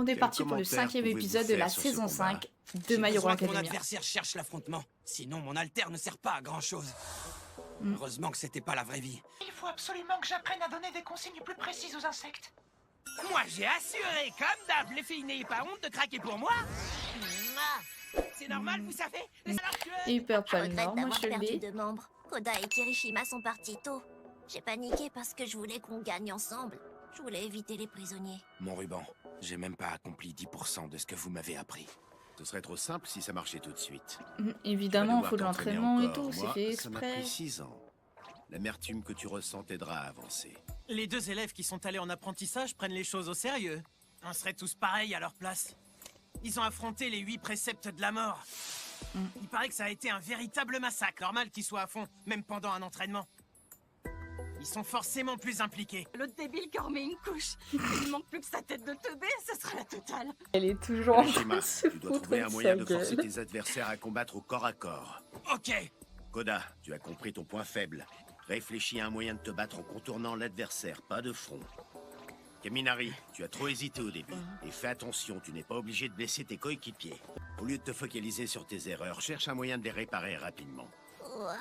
on est Quel parti pour le commentaire 5e pouvez-vous épisode de faire la sur ce saison combat 5 de J'ai My Hero besoin que mon Academia. adversaire cherche l'affrontement. Sinon, mon alter ne sert pas à grand-chose. Heureusement que c'était pas la vraie vie. Il faut absolument que j'apprenne à donner des consignes plus précises aux insectes. Moi, j'ai assuré, comme d'hab, les filles n'ayez pas honte de craquer pour moi. C'est normal, vous savez. Alors que... Et il perd pas le Regrette nord, moi d'avoir je perdu l'ai. 2 membres. Koda et Kirishima sont partis tôt. J'ai paniqué parce que je voulais qu'on gagne ensemble. Je voulais éviter les prisonniers. Mon ruban, j'ai même pas accompli 10% de ce que vous m'avez appris. Ce serait trop simple si ça marchait tout de suite. Évidemment, il Tu vas faut de devoir t'entraîner l'entraînement et encore. tout, c'est Moi, fait ça m'a exprès. pris 6 ans. L'amertume que tu ressens t'aidera à avancer. Les 2 élèves qui sont allés en apprentissage prennent les choses au sérieux. On serait tous pareils à leur place. Ils ont affronté les 8 préceptes de la mort. Il paraît que ça a été un véritable massacre. Normal qu'ils soient à fond, même pendant un entraînement. Ils sont forcément plus impliqués. Le débile qui remet une couche. Il manque plus que sa tête de teubé, ce sera la totale. Elle est toujours en train Kirishima, de se tu dois foutre trouver de un sa moyen de forcer gueule. tes adversaires à combattre au corps à corps. Ok. Koda, tu as compris ton point faible. Réfléchis à un moyen de te battre en contournant l'adversaire, pas de front. Kaminari, tu as trop hésité au début. Et fais attention, tu n'es pas obligé de blesser tes coéquipiers. Au lieu de te focaliser sur tes erreurs, cherche un moyen de les réparer rapidement. Ouah.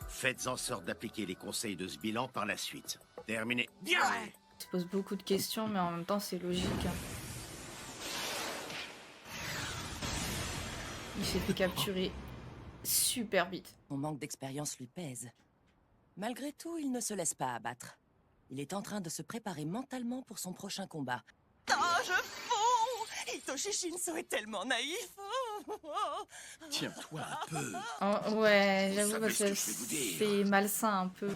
Faites en sorte d'appliquer les conseils de ce bilan par la suite. Terminé. Bien. Il se pose beaucoup de questions, mais en même temps, c'est logique. Hein. Il s'est fait capturer super vite. Son manque d'expérience lui pèse. Malgré tout, il ne se laisse pas abattre. Il est en train de se préparer mentalement pour son prochain combat. Oh, je fonds! Hitoshi Shinso est tellement naïf. Tiens-toi un peu. Oh, ouais, j'avoue, savez parce ce que que je vais vous dire. c'est malsain un peu.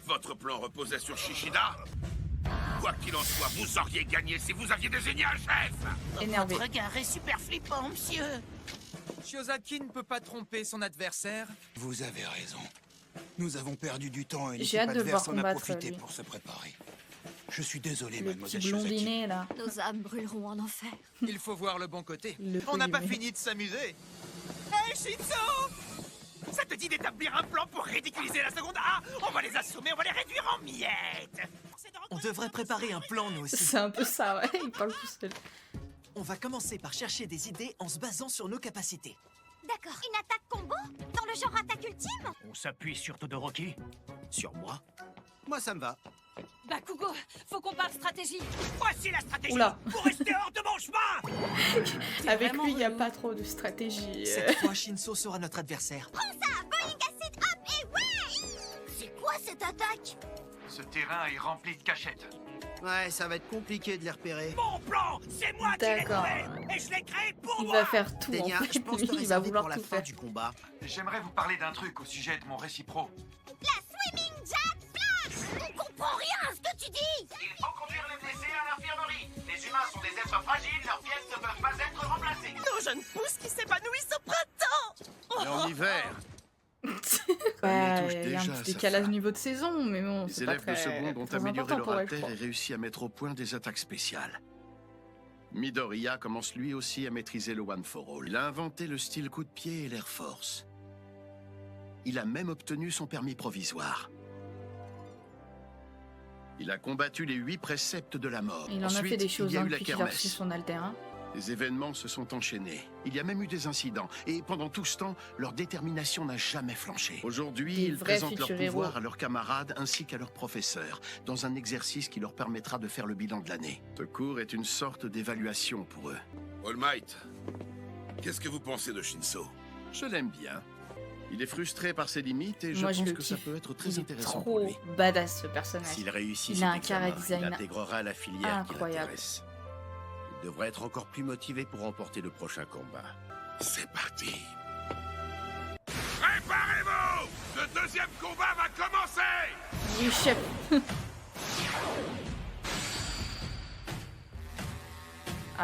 Votre plan reposait sur Shishida? Quoi qu'il en soit, vous auriez gagné si vous aviez désigné un chef! Énervé. Votre regard est super flippant, monsieur. Shiozaki ne peut pas tromper son adversaire. Vous avez raison. Nous avons perdu du temps et J'ai l'équipe hâte de le voir adverse en a combattre, profité lui. pour se préparer. Je suis désolé, Le petit mademoiselle Shiozaki. blondinet, là. Nos âmes brûleront en enfer. Il faut voir le bon côté. Le On n'a pas blondinet. fini de s'amuser. Hey, Shinzo! Ça te dit d'établir un plan pour ridiculiser la seconde A? On va les assommer, on va les réduire en miettes! On devrait préparer un plan, nous aussi. C'est un peu ça, ouais, il parle tout seul. On va commencer par chercher des idées en se basant sur nos capacités. D'accord. Une attaque combo? Dans le genre attaque ultime? On s'appuie sur Todoroki. Sur moi? Moi, ça me va. Bakugo, faut qu'on parle stratégie. Voici la stratégie! Oula. Pour rester hors de mon chemin! Avec vraiment lui, il n'y a relou. pas trop de stratégie. Cette fois, Shinso sera notre adversaire. C'est quoi cette attaque? Ce terrain est rempli de cachettes. Ouais, ça va être compliqué de les repérer. Mon plan, c'est moi qui l'ai D'accord. trouvé! Et je l'ai créé pour Il moi! va faire tout, en Tenya, fait. je pense Lui, te il va réserver vouloir pour la tout fin faire. du combat. J'aimerais vous parler d'un truc au sujet de mon récipro. On comprend rien à ce que tu dis! Il faut conduire les blessés à l'infirmerie. Les humains sont des êtres fragiles, leurs pièces ne peuvent pas être remplacées. Nos jeunes pousses qui s'épanouissent au printemps! Et en hiver, Ouais, touche il y a un déjà à petit sa décalage fin. niveau de saison, mais bon, les c'est pas élèves de très, seconde ont très amélioré important leur pour elle, je artère crois. et réussi à mettre au point des attaques spéciales. Midoriya commence lui aussi à maîtriser le One for All. Il a inventé le style coup de pied et l'Air Force. Il a même obtenu son permis provisoire. Il a combattu les 8 préceptes de la mort. Il en a Ensuite, fait des il choses y a hein, eu la depuis qu'il a reçu kermesse. son alter. Hein. Les événements se sont enchaînés. Il y a même eu des incidents. Et pendant tout ce temps, leur détermination n'a jamais flanché. Aujourd'hui, Des ils vrais présentent leur futurs pouvoir héros. à leurs camarades ainsi qu'à leurs professeurs, dans un exercice qui leur permettra de faire le bilan de l'année. Ce cours est une sorte d'évaluation pour eux. All Might, qu'est-ce que vous pensez de Shinso? Je l'aime bien. Il est frustré par ses limites et je Moi, je pense le que ça kiffe. peut être très Il est intéressant pour trop lui. badass, ce personnage. S'il réussit Il cet a un examen, chara-design il intégrera la filière qui incroyable. l'intéresse. Il devrait être encore plus motivé pour remporter le prochain combat. C'est parti. Préparez-vous! Le deuxième combat va commencer! Oui, chef.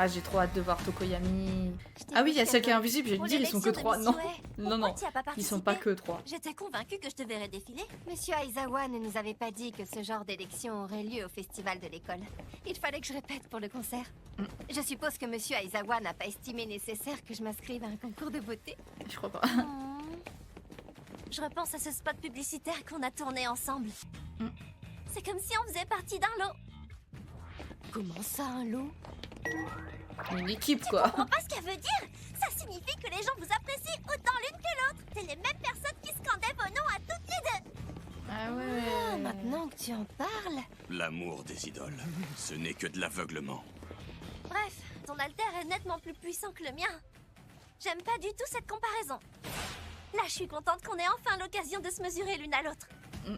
Ah, j'ai trop hâte de voir Tokoyami. Ah oui, il y a celle qui est invisible, j'ai Pour dire, ils sont que l'élection de 3. Non, Miss Way. non, Pourquoi non. tu y as pas Ils sont participé pas que 3. J'étais convaincue que je te verrais défiler. Monsieur Aizawa ne nous avait pas dit que ce genre d'élection aurait lieu au festival de l'école. Il fallait que je répète pour le concert. Je suppose que Monsieur Aizawa n'a pas estimé nécessaire que je m'inscrive à un concours de beauté. Je crois pas. Je repense à ce spot publicitaire qu'on a tourné ensemble. C'est comme si on faisait partie d'un lot. Comment ça, un lot? Une équipe, Tu quoi. comprends pas ce qu'elle veut dire? Ça signifie que les gens vous apprécient autant l'une que l'autre. C'est les mêmes personnes qui scandaient vos noms à toutes les deux. Ah ouais. Ah, maintenant que tu en parles. L'amour des idoles, ce n'est que de l'aveuglement. Bref, ton alter est nettement plus puissant que le mien. J'aime pas du tout cette comparaison. Là, je suis contente qu'on ait enfin l'occasion de se mesurer l'une à l'autre.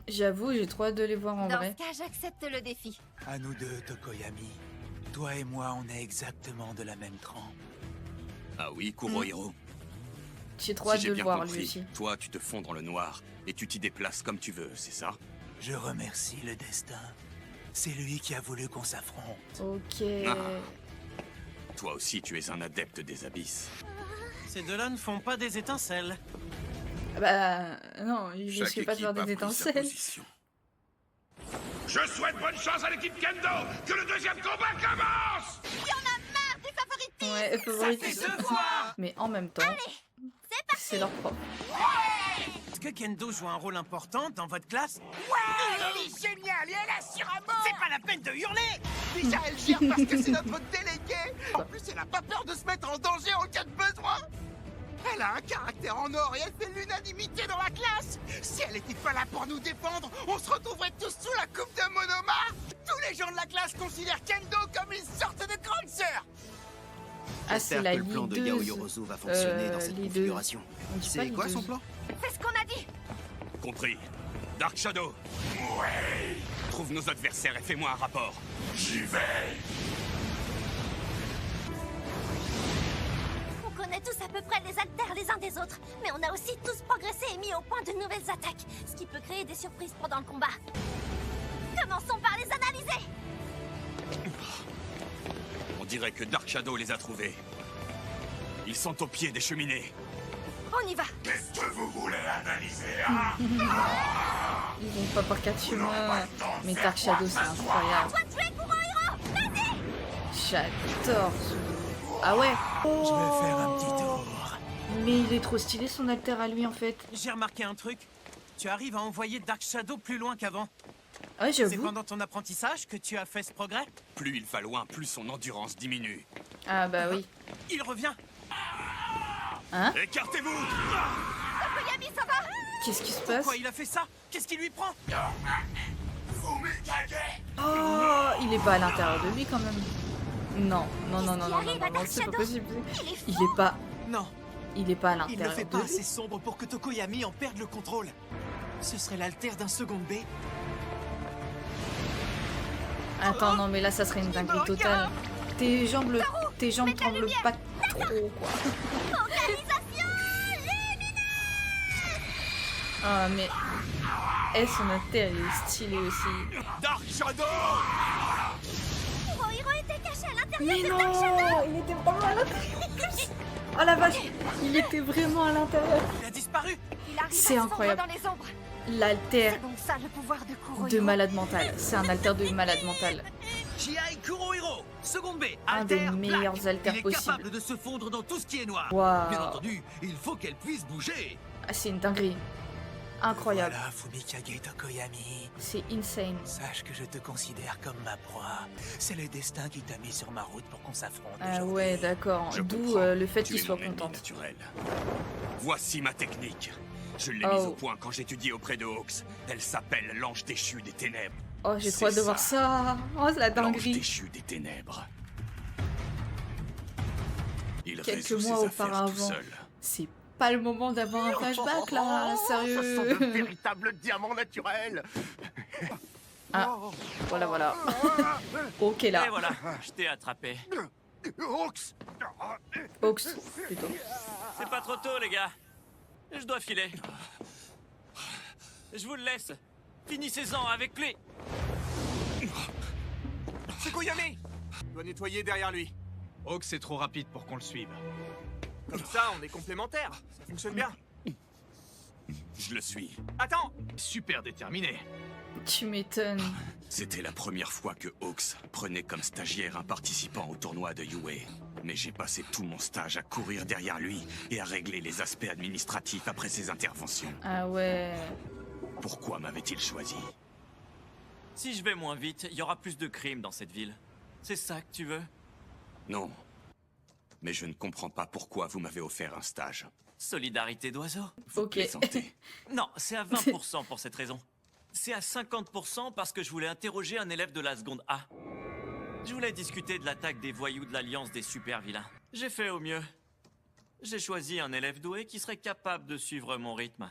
J'avoue, j'ai trop hâte de les voir en Dans vrai. ce cas, j'accepte le défi. À nous deux, Tokoyami. Toi et moi, on est exactement de la même trempe. Ah oui, Kurohiro? J'ai trop Si hâte j'ai de le bien voir lui compris, aussi. toi tu te fonds dans le noir et tu t'y déplaces comme tu veux, c'est ça? Je remercie le destin. C'est lui qui a voulu qu'on s'affronte. Ok. Ah. Toi aussi tu es un adepte des abysses. Ces deux-là ne font pas des étincelles. Bah non, je Chaque suis pas équipe faire a des pris sa étincelles. position. Je souhaite bonne chance à l'équipe Kendo. Que le deuxième combat commence. Ouais, favoritisme. Ça fait 2 fois. Mais en même temps, c'est leur propre. Est-ce que Kendo joue un rôle important dans votre classe? Elle est géniale et elle assure à mort. C'est pas la peine de hurler. Déjà, elle gère parce que c'est notre déléguée. En plus, elle a pas peur de se mettre en danger en cas de besoin. Elle a un caractère en or et elle fait l'unanimité dans la classe. Si elle était pas là pour nous défendre, on se retrouverait tous sous la coupe de Monoma. Tous les gens de la classe considèrent Kendo comme une sorte de grande sœur. Ah, c'est la que le plan de Yao leaduse. Yorozu va fonctionner dans cette leaduse. configuration. On dit pas C'est quoi son leaduse. plan? C'est ce qu'on a dit. Compris. Dark Shadow. Ouais, Trouve nos adversaires et fais-moi un rapport. j'y vais. On connaît tous à peu près les alters les uns des autres, mais on a aussi tous progressé et mis au point de nouvelles attaques, ce qui peut créer des surprises pendant le combat. Commençons par les analyser. On dirait que Dark Shadow les a trouvés. Ils sont au pied des cheminées. On y va. Qu'est-ce que vous voulez analyser, hein? Ils vont pas par quatre chemins. Mais Dark Shadow, c'est incroyable. Toi, tu es Kurohiro. Vas-y. J'adore ce... Ah ouais. Je vais faire un petit tour. Mais il est trop stylé son alter à lui en fait. J'ai remarqué un truc. Tu arrives à envoyer Dark Shadow plus loin qu'avant. Ouais, C'est j'avoue. pendant ton apprentissage que tu as fait ce progrès? Plus il va loin, plus son endurance diminue. Ah bah oui. Il revient. Hein? Écartez-vous! Tokoyami, ça va? Qu'est-ce qui se passe? Pourquoi il a fait ça? Qu'est-ce qui lui prend? Vous m'écaguez. Oh, il est pas à l'intérieur de lui quand même. Non, non, non, non, non, non, arrive non, à non, Dark c'est pas Shadow? possible. Il est Il est pas, Non, il est pas à il ne l'intérieur fait de pas lui. assez sombre pour que Tokoyami en perde le contrôle. Ce serait l'alter d'un second B. Attends, non, mais là, ça serait une dinguerie totale. Tes jambes tremblent pas trop, quoi. Organisation Ah, mais... Eh, son alter, il est stylé aussi. Dark Shadow! Kurohiro était caché à l'intérieur Mais de Dark Shadow. non, il était vraiment à l'intérieur. Oh la vache, il était vraiment à l'intérieur. Il a disparu. Il arrive C'est à se fondre incroyable. dans les ombres. L'alter C'est donc ça le pouvoir de Kurohiro. de malade mental. C'est un alter de malade mental. J.I. Kurohiro, seconde B, Un des alter, meilleurs black. alters Il est possibles. capable de se fondre dans tout ce qui est noir. Waouh. Bien entendu, il faut qu'elle puisse bouger. Ah, c'est une dinguerie. Incroyable. Voilà, Fumikage Tokoyami. C'est insane. Sache que je te considère comme ma proie. C'est le destin qui t'a mis sur ma route pour qu'on s'affronte. Ah aujourd'hui. ouais, d'accord. Je D'où comprends. le fait Tu qu'il es soit mon ennemi content. naturel. Voici ma technique. Je l'ai Oh. mise au point quand j'étudiais auprès de Hawks. Elle s'appelle l'ange déchu des ténèbres. Oh, j'ai trop hâte de C'est voir ça. Oh, c'est la L'ange dinguerie. déchu des ténèbres. Il Quelques résout mois ses affaires tout auparavant. seul. C'est pas le moment d'avoir un flashback là, Ce sont de sérieux. véritables diamants naturels. Ah, voilà, voilà. Ok là. Et voilà, je t'ai attrapé. Ox. Hawks, plutôt. C'est pas trop tôt, les gars. Je dois filer. Je vous le laisse. Finissez-en avec lui. C'est Koyami. Doit nettoyer derrière lui. Hawk, c'est trop rapide pour qu'on le suive. Comme ça, on est complémentaires. Ça fonctionne bien. Je le suis. Attends. Super déterminé. Tu m'étonnes. C'était la première fois que Hawks prenait comme stagiaire un participant au tournoi de Yue. Mais j'ai passé tout mon stage à courir derrière lui et à régler les aspects administratifs après ses interventions. Ah ouais. Pourquoi m'avait-il choisi? Si je vais moins vite, il y aura plus de crimes dans cette ville. C'est ça que tu veux? Non. mais je ne comprends pas pourquoi vous m'avez offert un stage. Solidarité d'oiseaux. Ok. Non, c'est à 20% pour cette raison. C'est à 50% parce que je voulais interroger un élève de la seconde A. Je voulais discuter de l'attaque des voyous de l'Alliance des super vilains. J'ai fait au mieux. J'ai choisi un élève doué qui serait capable de suivre mon rythme.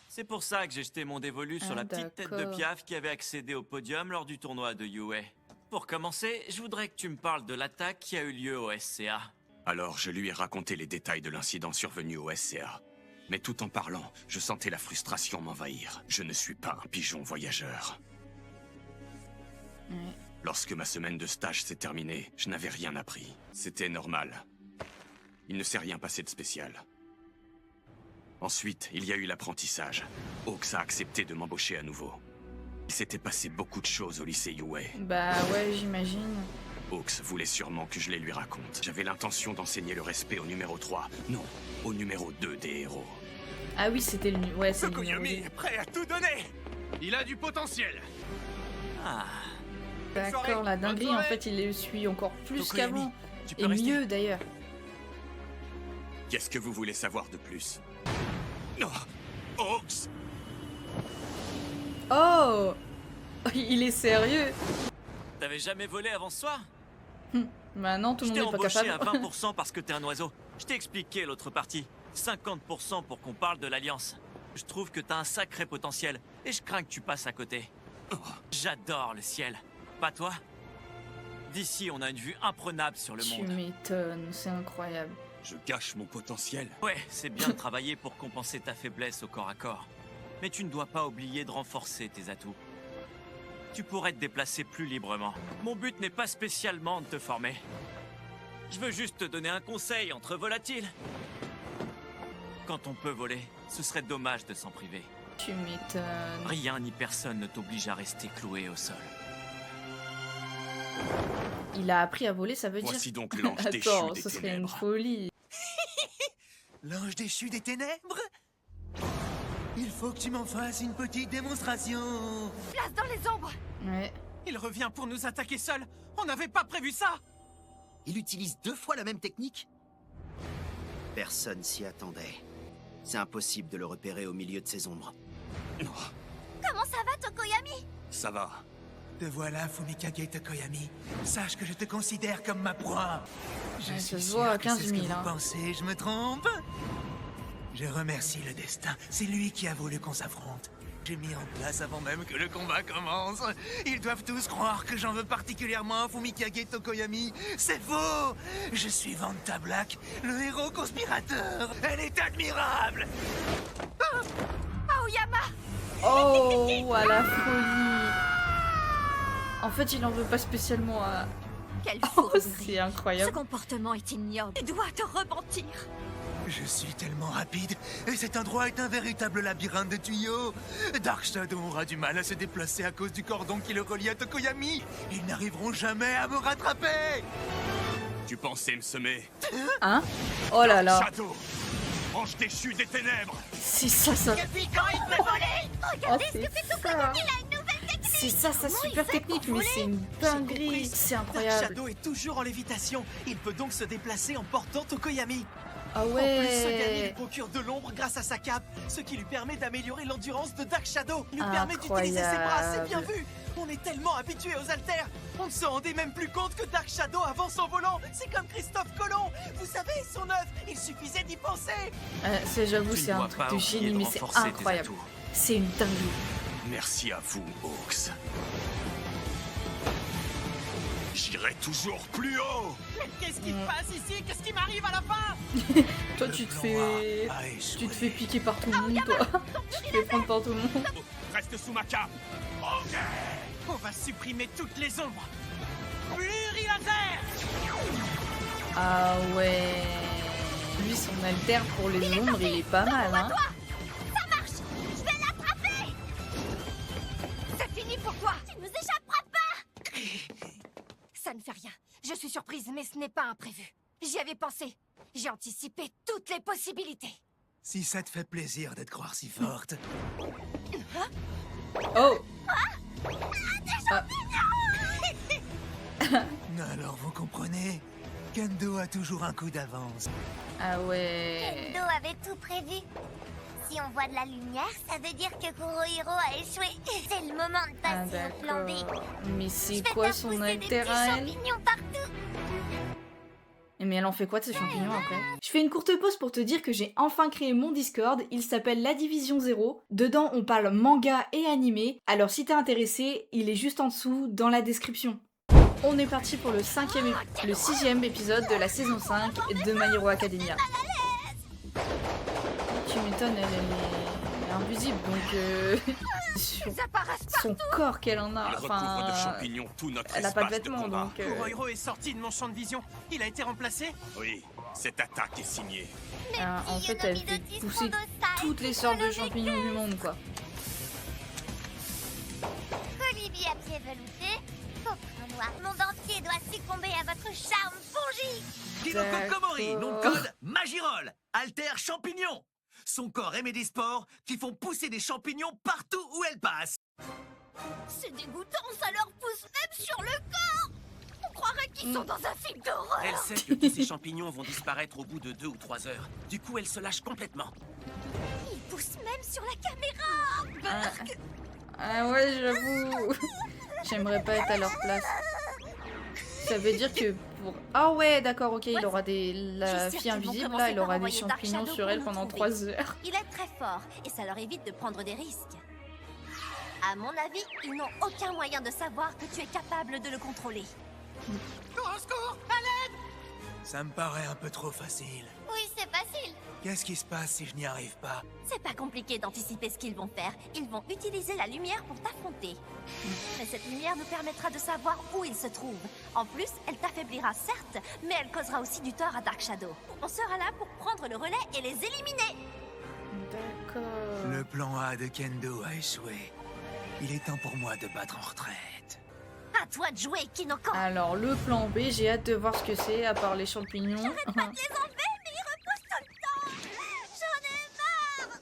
C'est pour ça que j'ai jeté mon dévolu sur la petite tête de Piaf qui avait accédé au podium lors du tournoi de UA. Pour commencer, je voudrais que tu me parles de l'attaque qui a eu lieu au SCA. Alors, je lui ai raconté les détails de l'incident survenu au SCA. Mais tout en parlant, je sentais la frustration m'envahir. Je ne suis pas un pigeon voyageur. Lorsque ma semaine de stage s'est terminée, je n'avais rien appris. C'était normal. Il ne s'est rien passé de spécial. Ensuite, il y a eu l'apprentissage. Hawks a accepté de m'embaucher à nouveau. Il s'était passé beaucoup de choses au lycée UA. Bah ouais, j'imagine. Hawks voulait sûrement que je les lui raconte. J'avais l'intention d'enseigner le respect au numéro 3. Non, au numéro 2 des héros. Ah oui, c'était le... Ouais, c'est le numéro Tokoyami est prêt à tout donner. Il a du potentiel. Ah. D'accord, la dinguerie, en fait, il les suit encore plus qu'avant. Et mieux, d'ailleurs. Qu'est-ce que vous voulez savoir de plus? Non, Hawks. Oh, il est sérieux. T'avais jamais volé avant ce soir? Bah non, tout le monde n'est pas capable. Je capable. t'ai embauché à 20% parce que t'es un oiseau. Je t'ai expliqué l'autre partie. 50% pour qu'on parle de l'Alliance. Je trouve que t'as un sacré potentiel et je crains que tu passes à côté. J'adore le ciel. Pas toi? D'ici, on a une vue imprenable sur le monde. Tu m'étonnes, c'est incroyable. Je gâche mon potentiel. Ouais, c'est bien de travailler pour compenser ta faiblesse au corps à corps. Mais tu ne dois pas oublier de renforcer tes atouts. Tu pourrais te déplacer plus librement. Mon but n'est pas spécialement de te former. Je veux juste te donner un conseil entre volatiles. Quand on peut voler, ce serait dommage de s'en priver. Tu m'étonnes. Rien ni personne ne t'oblige à rester cloué au sol. Il a appris à voler, ça veut Voici dire... donc l'ange déchu Attends, des ce serait une ténèbres. folie. L'ange déchu des ténèbres? Il faut que tu m'en fasses une petite démonstration. Place dans les ombres. Ouais. Il revient pour nous attaquer seul. On n'avait pas prévu ça. Il utilise 2 fois la même technique? Personne s'y attendait. C'est impossible de le repérer au milieu de ces ombres. Comment ça va, Tokoyami? Ça va. Te voilà, Fumikage Tokoyami. Sache que je te considère comme ma proie. Je Ouais, suis ça se sûr voit à que 15 c'est ce que 000, vous hein. pensez, je me trompe? Je remercie le destin. C'est lui qui a voulu qu'on s'affronte. J'ai mis en place avant même que le combat commence. Ils doivent tous croire que j'en veux particulièrement à Fumikage Tokoyami. C'est faux! Je suis Vanta Black, le héros conspirateur. Elle est admirable! Aoyama! Oh, à la folie. En fait, il en veut pas spécialement à... Quelle Oh, folie. c'est Ce incroyable. comportement est ignoble. Tu dois te repentir. Je suis tellement rapide, et cet endroit est un véritable labyrinthe de tuyaux. Dark Shadow aura du mal à se déplacer à cause du cordon qui le relie à Tokoyami. Ils n'arriveront jamais à me rattraper. Tu pensais me semer? Hein? Oh là là. Shadow, ange déchu des ténèbres. C'est ça, ça... Depuis quand il peut voler? Regardez Oh, ce que c'est fait Tokoyami, il a une nouvelle technique. C'est ça, sa Comment super il fait technique, pour mais voler? c'est une dinguerie. C'est Dark incroyable. Shadow est toujours en lévitation. Il peut donc se déplacer en portant Tokoyami. Ah En plus, ce guerrier lui ouais. procure de l'ombre grâce à sa cape, ce qui lui permet d'améliorer l'endurance de Dark Shadow. Il lui permet d'utiliser ses bras, c'est bien Incroyable. vu. On est tellement habitué aux haltères. On ne se rendait même plus compte que Dark Shadow avance en volant. C'est comme Christophe Colomb. Vous savez, son œuvre, il suffisait d'y penser. J'avoue, Tu ne c'est un dois truc pas de oublier génie, de mais c'est renforcer tes incroyable. atouts. C'est une dinguerie. Merci à vous, Hawks. J'irai toujours plus haut. Mais qu'est-ce qui se passe ici? Qu'est-ce qui m'arrive à la fin? Toi, tu te fais piquer par tout le monde, toi. Tu te fais prendre par tout le monde. Reste sous ma cape. Ok. On va supprimer toutes les ombres. Plurilaser. Ah ouais. Lui, son alter pour les ombres, il est pas mal, hein. Ça marche. Je vais l'attraper. C'est fini pour toi. Tu nous échapperas pas. Ça ne fait rien. Je suis surprise, mais ce n'est pas imprévu. J'y avais pensé. J'ai anticipé toutes les possibilités. Si ça te fait plaisir de te croire si forte. Oh. Alors vous comprenez? Kendo a toujours un coup d'avance. Ah ouais. Kendo avait tout prévu. Si on voit de la lumière, ça veut dire que Kurohiro a échoué. C'est le moment de Ah passer au plan B. d'accord. Mais c'est Je vais quoi faire son pousser des alter petits à elle? champignons partout. Mais elle en fait quoi de ces champignons après? Je fais une courte pause pour te dire que j'ai enfin créé mon Discord, il s'appelle La Division 0. Dedans on parle manga et animé, alors si t'es intéressé, il est juste en dessous dans la description. On est parti pour le 6e épisode de la saison 5 de My Hero Academia. Tu m'étonnes, elle est invisible donc son corps qu'elle en a, Il recouvre de champignons tout notre elle a pas de espace vêtements combat. donc Kurohiro est sorti de mon champ de vision. Il a été remplacé? Oui, cette attaque est signée. en fait elle fait pousser toutes les sortes de champignons du monde quoi. Olivier à pied velouté, Coquin noir, monde entier doit succomber à votre charme fongique. Kinoko Komori, nom de code Magirol, alter champignon. Son corps émet des spores qui font pousser des champignons partout où elle passe. C'est dégoûtant, ça leur pousse même sur le corps. On croirait qu'ils sont dans un film d'horreur. Elle sait que tous ces champignons vont disparaître au bout de 2 ou 3 heures. Du coup, elle se lâche complètement. Ils poussent même sur la caméra. Ah ouais j'avoue. J'aimerais pas être à leur place. Ça veut dire que pour... Ah ouais d'accord ok il aura des... La fille invisible là elle aura des champignons sur elle pendant 3 heures. Il est très fort et ça leur évite de prendre des risques. À mon avis, ils n'ont aucun moyen de savoir que tu es capable de le contrôler. Au secours, à l'aide! Ça me paraît un peu trop facile. Oui, c'est facile. Qu'est-ce qui se passe si je n'y arrive pas? C'est pas compliqué d'anticiper ce qu'ils vont faire. Ils vont utiliser la lumière pour t'affronter. Mais cette lumière nous permettra de savoir où ils se trouvent. En plus, elle t'affaiblira certes, mais elle causera aussi du tort à Dark Shadow. On sera là pour prendre le relais et les éliminer. D'accord. Le plan A de Kendo a échoué. Il est temps pour moi de battre en retraite. À toi de jouer, Kinoko. Alors le plan B, j'ai hâte de voir ce que c'est à part les champignons. J'arrête pas de les enlever, mais ils repoussent tout le temps. J'en ai marre.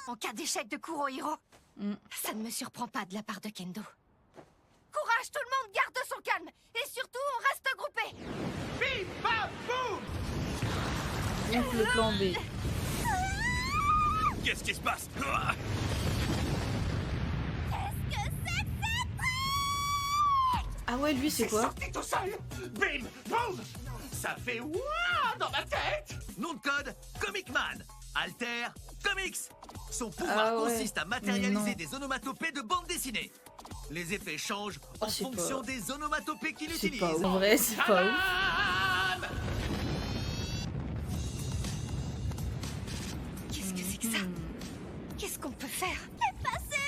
En cas d'échec de Kurohiro, ça ne me surprend pas de la part de Kendo. Courage tout le monde, garde son calme. Et surtout, on reste groupés. Bim, bam, boum. Donc le plan B. Qu'est-ce qui se passe? Ah ouais lui c'est quoi? Sorti tout seul. Bim, boum. Ça fait ouah dans ma tête. Nom de code Comic Man, alter Comics. Son pouvoir consiste à matérialiser des onomatopées de bande dessinée. Les effets changent en fonction des onomatopées qu'il utilise. C'est pas vrai, c'est pas ouf. Qu'est-ce que c'est que ça? Qu'est-ce qu'on peut faire? T'es passé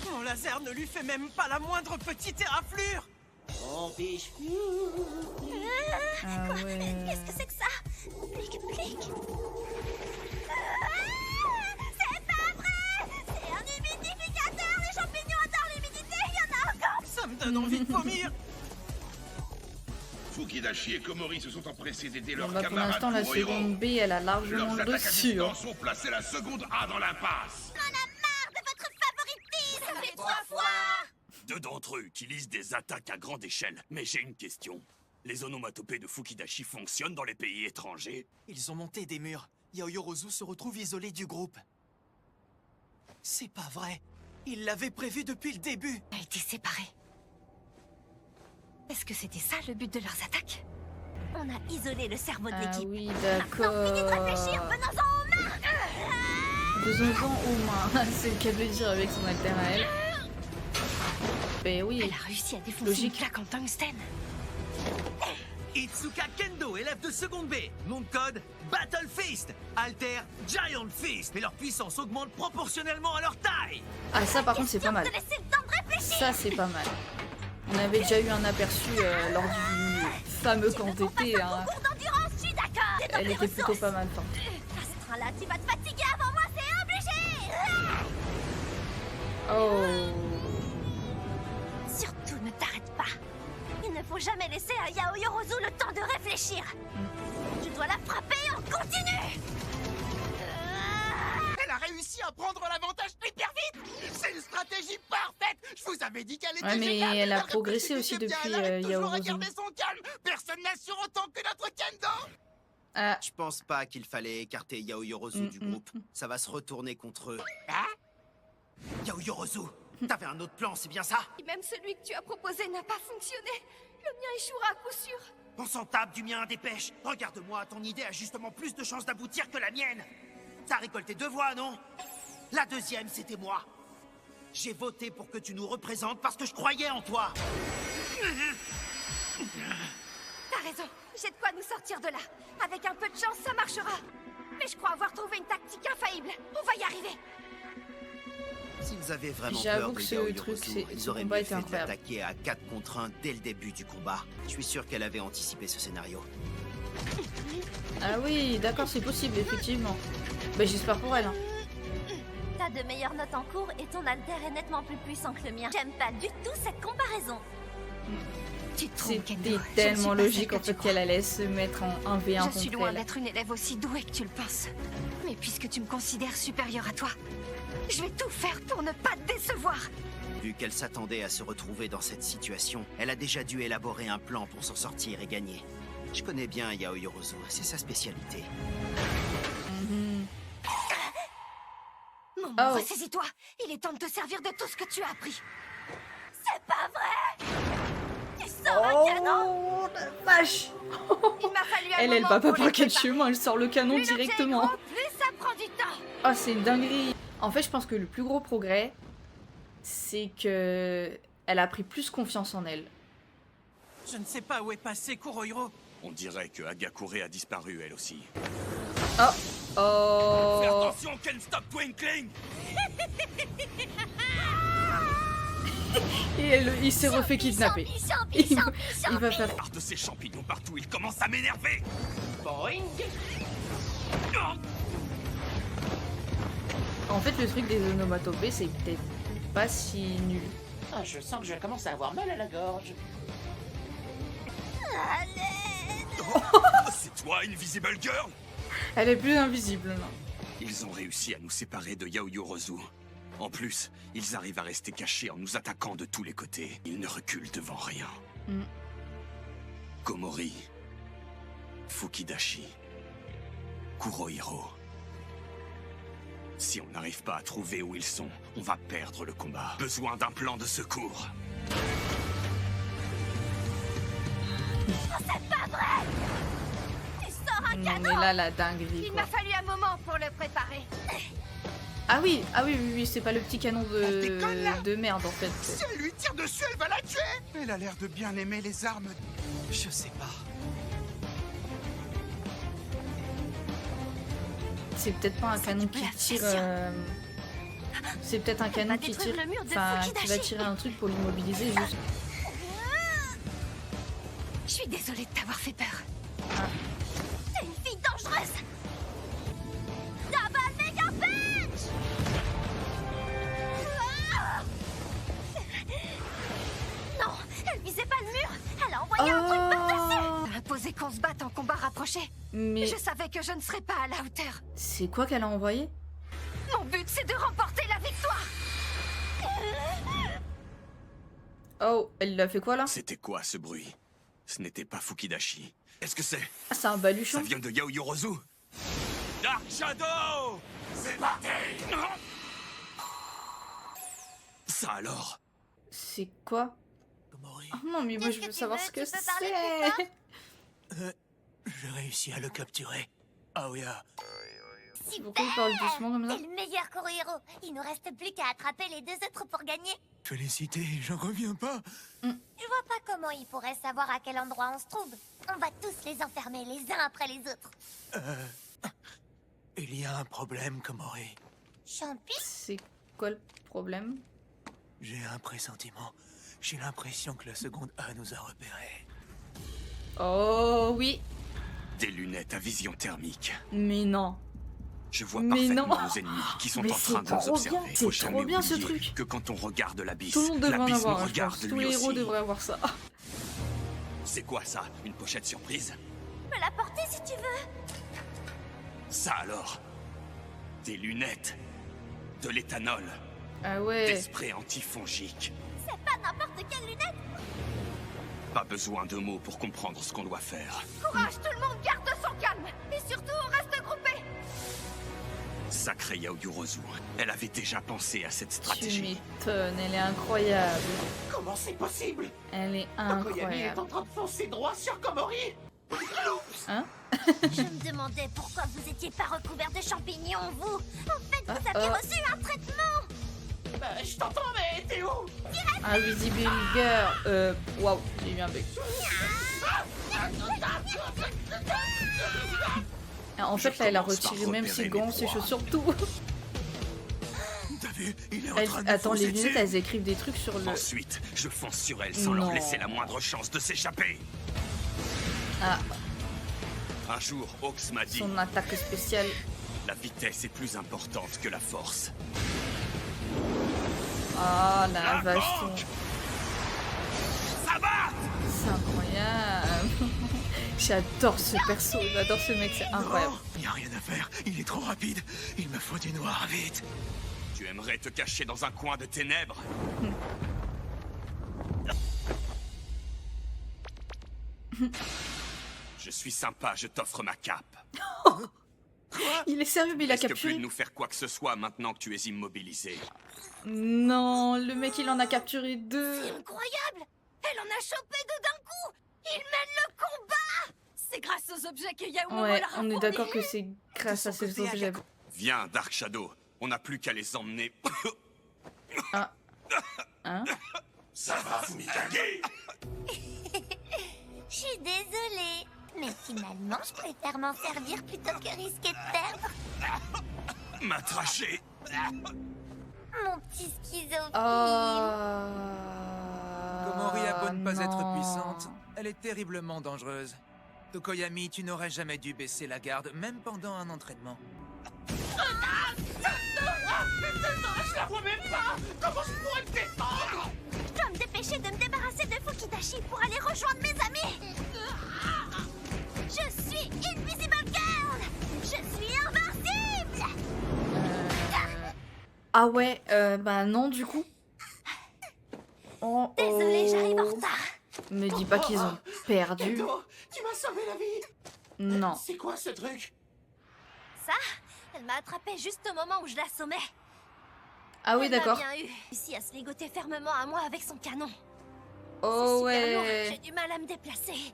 où? Mon laser ne lui fait même pas la moindre petite éraflure. Ah ouais. Qu'est-ce que c'est que ça? Plic, plic. C'est pas vrai! C'est un humidificateur! Les champignons adorent l'humidité! Il y en a encore! Ça me donne envie de vomir! Fukidashi et Komori se sont empressés d'aider Bon, leurs bah, pour camarades l'instant la Kurohiro. seconde B elle a largement Leurs le attaques à dessus. distance ont placé la seconde A dans l'impasse. On a marre de votre favoritisme! Ça fait 3 fois! 2 d'entre eux utilisent des attaques à grande échelle. Mais j'ai une question. Les onomatopées de Fukidashi fonctionnent dans les pays étrangers? Ils ont monté des murs. Yaoyorozu se retrouve isolé du groupe. C'est pas vrai. Ils l'avaient prévu depuis le début. On a été séparés. Est-ce que c'était ça le but de leurs attaques? On a isolé le cerveau de l'équipe. Oui Maintenant, finissez de réfléchir, d'accord. venons-en aux mains! Faisons-en aux mains. C'est le cas de le dire avec son alter à elle. Ben oui. Elle a réussi à défoncer Logique. une plaque en tungstène. Itsuka Kendo, élève de seconde B. Nom de code Battle Fist, alter Giant Fist. Et leur puissance augmente proportionnellement à leur taille. Ah ça par contre c'est pas mal. Laissez le temps de réfléchir! Ça c'est pas mal. On avait déjà eu un aperçu lors du fameux camp d'été. Hein. Cours d'endurance, je suis d'accord! Elle était plutôt pas mal forte. À ce train-là, tu vas te fatiguer avant moi, c'est obligé! Oh. Surtout ne t'arrête pas. Il ne faut jamais laisser à Yaoyorozu le temps de réfléchir. Tu dois la frapper en continu. Elle a réussi à prendre l'avantage hyper vite. C'est une stratégie parfaite. Je vous avais dit qu'elle était Ouais, mais géniale. elle a progressé aussi réfléchissait depuis bien, elle a toujours à Yaoyorozu. garder son calme. Personne n'assure autant que notre Kendo. Je pense pas qu'il fallait écarter Yaoyorozu du groupe. Ça va se retourner contre eux. Hein? Yaoyorozu, t'avais un autre plan, c'est bien ça? Et même celui que tu as proposé n'a pas fonctionné. Le mien échouera à coup sûr. On s'en tape du mien, dépêche. Regarde-moi, ton idée a justement plus de chances d'aboutir que la mienne. T'as récolté 2 voix, non? La deuxième, c'était moi. J'ai voté pour que tu nous représentes parce que je croyais en toi. T'as raison. J'ai de quoi nous sortir de là. Avec un peu de chance, ça marchera. Mais je crois avoir trouvé une tactique infaillible. On va y arriver. S'ils avaient vraiment J'avoue peur que de ce Yaoyorozu, truc, c'est- ils ce auraient combat mieux était fait de incroyable. l'attaquer à 4 contre 1 dès le début du combat. Je suis sûr qu'elle avait anticipé ce scénario. Ah oui, d'accord, c'est possible, effectivement. Bah, j'espère pour elle. Hein. T'as de meilleures notes en cours et ton alter est nettement plus puissant que le mien. J'aime pas du tout cette comparaison. Tu te trompes, Kendo. C'était tellement logique en fait qu'elle allait se mettre en 1v1 Je suis contre loin elle. d'être une élève aussi douée que tu le penses. Mais puisque tu me considères supérieure à toi, je vais tout faire pour ne pas te décevoir. Vu qu'elle s'attendait à se retrouver dans cette situation, elle a déjà dû élaborer un plan pour s'en sortir et gagner. Je connais bien Yaoyorozu, c'est sa spécialité. Momo, ressaisis-toi. Il est temps de te servir de tout ce que tu as appris. C'est pas vrai! Tu sors un canon! Vache! Il m'a fallu un Elle moment va pas pour par les quel préparer. chemin, elle sort le canon Plus l'objet est directement. gros, plus ça prend du temps. Ah, c'est une dinguerie. En fait, je pense que le plus gros progrès, c'est que elle a pris plus confiance en elle. Je ne sais pas où est passé Kurohiro. On dirait que Hagakure a disparu, elle aussi. Oh! Oh! Fais attention, Ken, stop twinkling! Et il s'est refait kidnapper. Il va faire... Par de ces champignons partout, il commence à m'énerver! Boing! En fait, le truc des onomatopées, c'est peut-être pas si nul. Ah, je sens que je commence à avoir mal à la gorge. C'est toi, Invisible Girl? Elle est plus invisible, là. Ils ont réussi à nous séparer de Yaoyorozu. En plus, ils arrivent à rester cachés en nous attaquant de tous les côtés. Ils ne reculent devant rien. Komori, Fukidashi, Kurohiro. Si on n'arrive pas à trouver où ils sont, on va perdre le combat. Besoin d'un plan de secours. C'est pas vrai! Tu sors un Non, canon! mais là, la dinguerie, Il quoi. m'a fallu un moment pour le préparer. Ah oui, oui, c'est pas le petit canon de merde, en fait. Si elle lui tire dessus, elle va la tuer. Elle a l'air de bien aimer les armes. Je sais pas. C'est peut-être pas un canon qui tire... C'est peut-être un canon qui tire... détruire le mur de Enfin, qui Fukidashi. va tirer un truc pour l'immobiliser, juste... Je suis désolée de t'avoir fait peur. T'es une fille dangereuse! Double Mega Punch! Ah! Non, elle visait pas le mur. Elle a envoyé un truc par-dessus. T'as imposé qu'on se batte en combat rapproché. Mais... Je savais que je ne serais pas à la hauteur. C'est quoi qu'elle a envoyé? Mon but, c'est de remporter la victoire. Oh, elle l'a fait quoi, là? C'était quoi, ce bruit? Ce n'était pas Fukidashi. Qu'est-ce que c'est? Ah, c'est un baluchon. Ça vient de Yaoyorozu? Dark Shadow! C'est parti! Ça alors? C'est quoi? Oh non, mais moi, je veux savoir ce que c'est. J'ai réussi à le capturer. Aoya. Pourquoi il parle doucement comme ça? T'es le meilleur Kurohiro. Il nous reste plus qu'à attraper les 2 autres pour gagner. Félicité, j'en reviens pas. Je vois pas comment il pourrait savoir à quel endroit on se trouve. On va tous les enfermer les uns après les autres. Il y a un problème, Komori. Champi? C'est quoi le problème? J'ai un pressentiment. J'ai l'impression que la seconde A nous a repérés. Oh oui. Des lunettes à vision thermique. Mais non. Je vois Mais parfaitement non. nos ennemis qui sont Mais en train de c'est nous trop observer. bien, Faut c'est jamais trop bien, ce oublier truc. que quand on regarde l'abysse, Tout le monde devrait en l'abysse nous avoir, je regarde pense. Tous lui les héros aussi. devraient avoir ça. C'est quoi ça? Une pochette surprise? Je peux la porter si tu veux. Ça alors? Des lunettes? De l'éthanol? Ah ouais. Des sprays antifongiques. C'est pas n'importe quelle lunette. Pas besoin de mots pour comprendre ce qu'on doit faire. Courage, tout le monde garde son calme. Et surtout, on reste groupés. Sacré Yaoyorozu, elle avait déjà pensé à cette Tu stratégie. m'étonnes, elle est incroyable. Comment c'est possible? Elle est Tokoyami est incroyable. en train de foncer droit sur Komori. Hein? Je me demandais pourquoi vous étiez pas recouvert de champignons, vous. En fait, vous aviez reçu un traitement. Je t'entends, mais t'es où? Invisible Girl. Waouh, j'ai eu un bug. En fait, là, elle a retiré même ses gants, ses chaussures, tout. T'as vu? Il est en Elle- train de Attends, les foncer lunettes, dessus. elles écrivent des trucs sur le... Ensuite, je fonce sur elle sans Non. leur laisser la moindre chance de s'échapper. Ah, Un jour, Hawks m'a dit, son attaque spéciale. la vitesse est plus importante que la force. Ah, la vache. Ça va! C'est incroyable. J'adore ce perso, j'adore ce mec, c'est incroyable. Il n'y a rien à faire, il est trop rapide. Il me faut du noir, vite. Tu aimerais te cacher dans un coin de ténèbres? Je suis sympa, je t'offre ma cape. Il est sérieux, mais il a Est-ce que capturé. plus de nous faire quoi que ce soit maintenant que tu es immobilisé? Non, le mec, il en a capturé 2. C'est incroyable. Elle en a chopé deux d'un coup. Il mène le combat. C'est grâce aux objets que Yaomomo Ouais, leur a on est fournis. d'accord que c'est grâce à ces objets. Viens, Dark Shadow, on n'a plus qu'à les emmener. Ah. Hein? Ça va, Fumikage? Je suis désolée. Mais finalement, je préfère m'en servir plutôt que risquer de perdre. Matraché. Mon petit schizophile. Komori a beau ne pas être non. puissante, elle est terriblement dangereuse. Tokoyami, tu n'aurais jamais dû baisser la garde, même pendant un entraînement. Je la vois même pas. Comment je pourrais me défendre? Je dois me dépêcher de me débarrasser de Fukidashi pour aller rejoindre mes amis. Je suis Invisible Girl. Je suis invincible. Ah ouais, bah non, du coup. Oh, Désolée, j'arrive en oh. retard. Me dis pas qu'ils ont perdu. Endo, tu m'as sauvé la vie. Non. C'est quoi ce truc? Ça, elle m'a attrapé juste au moment où je l'assommais. Ah oui, Elle m'a d'accord. bien eu. Ici à se ligoter fermement à moi avec son canon. Oh Super lourd, ouais. j'ai du mal à me déplacer.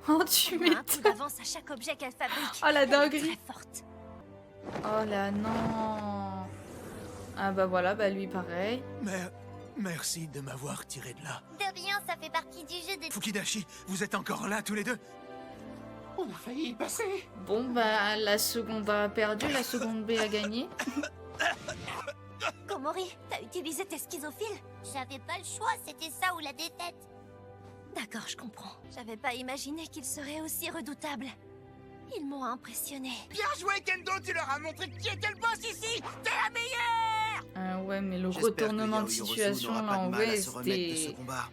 Oh, tu Elle a un coup m'étonnes. d'avance à chaque objet qu'elle fabrique. Oh, la Elle est dinguerie. très forte. Oh là non. Ah bah voilà, bah lui pareil. Mais merci de m'avoir tiré de là. De rien, ça fait partie du jeu de... Fukidashi, vous êtes encore là tous les deux? On a failli y passer. Bon bah la seconde A a perdu, la seconde B a gagné. Komori, t'as utilisé tes schizophiles? J'avais pas le choix, c'était ça ou la défaite. D'accord, je comprends. J'avais pas imaginé qu'ils seraient aussi redoutables. Ils m'ont impressionné. Bien joué, Kendo. Tu leur as montré qui était le boss ici. T'es la meilleure. Ah ouais, mais le J'espère que retournement de Yaoyorozu situation n'aura là pas de en mal à vrai se remettre de ce c'était combat.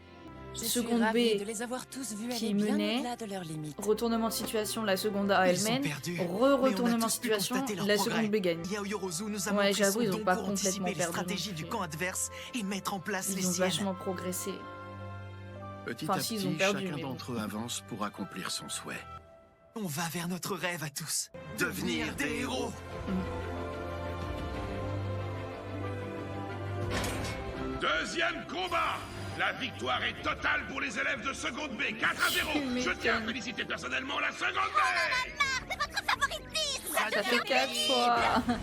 Je suis seconde ravie B de les avoir tous vus qui aller bien menait, au-delà de leurs limites. retournement de situation, la seconde A elle Ils ont mène, perdu, mais on re-retournement a de tous pu situation, constater leur la progrès. seconde B gagne. Yaoyorozu nous a Ouais, montré j'avoue, son ils ont don pas pour complètement anticiper les perdu non stratégies du plus. camp adverse et mettre en place les Ils ont siennes. vachement progressé. Petit Enfin, à si, petit, ils ont perdu, chacun mais bon. d'entre eux avance pour accomplir son souhait. On va vers notre rêve à tous. Devenir des héros. Deuxième combat. La victoire est totale pour les élèves de seconde B, 4-0. Je tiens à féliciter personnellement la seconde B. C'est votre favoritisme. Ça fait 4 fois.